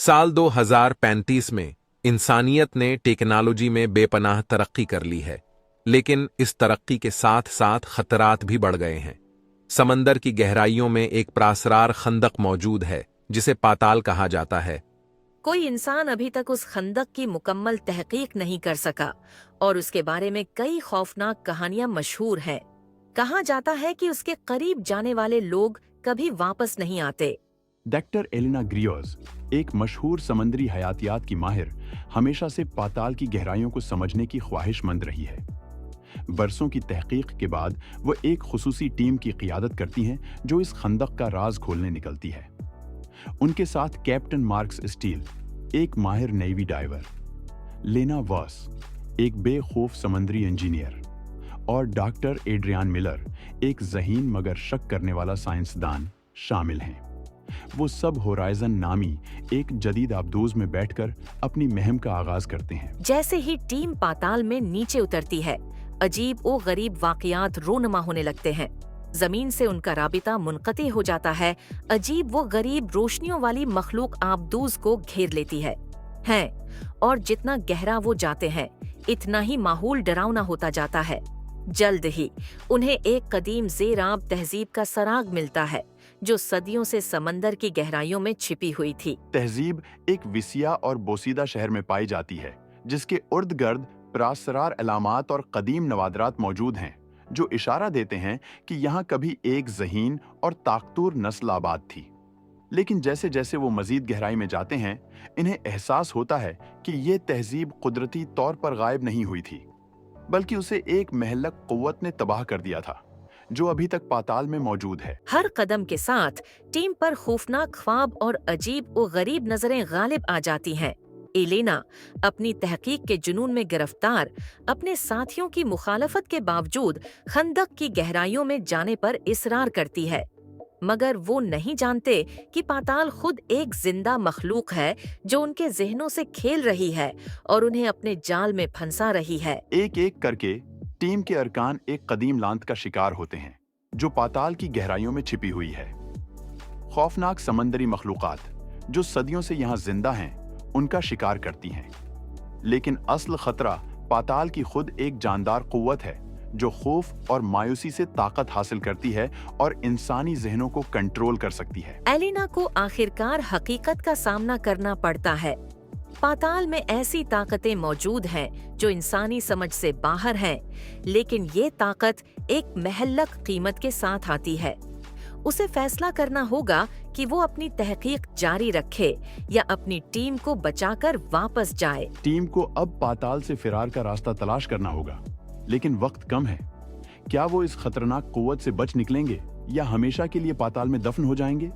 साल 2035 में इंसानियत ने टेक्नोलॉजी में बेपनाह तरक्की कर ली है, लेकिन इस तरक्की के साथ साथ खतरात भी बढ़ गए हैं। समंदर की गहराइयों में एक प्रासरार खंदक मौजूद है जिसे पाताल कहा जाता है। कोई इंसान अभी तक उस खंदक की मुकम्मल तहकीक नहीं कर सका और उसके बारे में कई खौफनाक कहानियां मशहूर हैं। कहा जाता है कि उसके करीब जाने वाले लोग कभी वापस नहीं आते। डॉक्टर एलिना ग्रियोज, एक मशहूर समंदरी हयातियात की माहिर, हमेशा से पाताल की गहराइयों को समझने की ख्वाहिशमंद रही है। बरसों की तहकीक के बाद वो एक खुसूसी टीम की क़ियादत करती हैं जो इस खंदक का राज खोलने निकलती है। उनके साथ कैप्टन मार्कस स्टील, एक माहिर नेवी डाइवर, लेना वॉस, एक बेखौफ समंदरी इंजीनियर, और डॉक्टर एड्रियान मिलर, एक ज़हीन मगर शक करने वाला साइंसदान शामिल हैं। वो सब होराइजन नामी एक जदीद आबदूज में बैठकर अपनी मुहिम का आगाज करते हैं। जैसे ही टीम पाताल में नीचे उतरती है, अजीब और गरीब वाक़यात रोनमा होने लगते हैं। जमीन से उनका राबिता मुनक़ती हो जाता है। अजीब वो गरीब रोशनियों वाली मखलूक आबदूज को घेर लेती है। और जितना गहरा वो जाते हैं, इतना ही माहौल डरावना होता जाता है। जल्द ही उन्हें एक कदीम ज़ेर-आब तहजीब का सराग मिलता है जो सदियों से समंदर की गहराइयों में छिपी हुई थी। तहजीब एक विसिया और बोसीदा शहर में पाई जाती है जिसके उर्द गर्द प्रासरार अलामात और कदीम नवादरात मौजूद हैं जो इशारा देते हैं कि यहाँ कभी एक ज़हीन और ताकतूर नस्ल आबाद थी। लेकिन जैसे जैसे वो मजीद गहराई में जाते हैं, इन्हें एहसास होता है कि ये तहजीब कुदरती तौर पर गायब नहीं हुई थी, बल्कि उसे एक महलक कुव्वत ने तबाह कर दिया था जो अभी तक पाताल में मौजूद है। हर कदम के साथ टीम पर खौफनाक ख्वाब और अजीब और गरीब नजरें गालिब आ जाती हैं। एलेना अपनी तहकीक के जुनून में गिरफ्तार अपने साथियों की मुखालफत के बावजूद खंदक की गहराइयों में जाने पर इसरार करती है, मगर वो नहीं जानते कि पाताल खुद एक जिंदा मखलूक है जो उनके जहनों से खेल रही है और उन्हें अपने जाल में फंसा रही है। एक एक करके टीम के अरकान एक कदीम लांत का शिकार होते हैं जो पाताल की गहराइयों में छिपी हुई है। खौफनाक समंदरी मखलूकात जो सदियों से यहाँ जिंदा हैं, उनका शिकार करती हैं। लेकिन असल खतरा पाताल की खुद एक जानदार कुव्वत है जो खौफ और मायूसी से ताकत हासिल करती है और इंसानी जहनों को कंट्रोल कर सकती है। एलिना को आखिरकार हकीकत का सामना करना पड़ता है। पाताल में ऐसी ताकतें मौजूद हैं जो इंसानी समझ से बाहर हैं, लेकिन ये ताकत एक महल्लक कीमत के साथ आती है। उसे फैसला करना होगा कि वो अपनी तहकीक जारी रखे या अपनी टीम को बचाकर वापस जाए। टीम को अब पाताल से फिरार का रास्ता तलाश करना होगा, लेकिन वक्त कम है। क्या वो इस खतरनाक कुव्वत से बच निकलेंगे या हमेशा के लिए पाताल में दफन हो जाएंगे?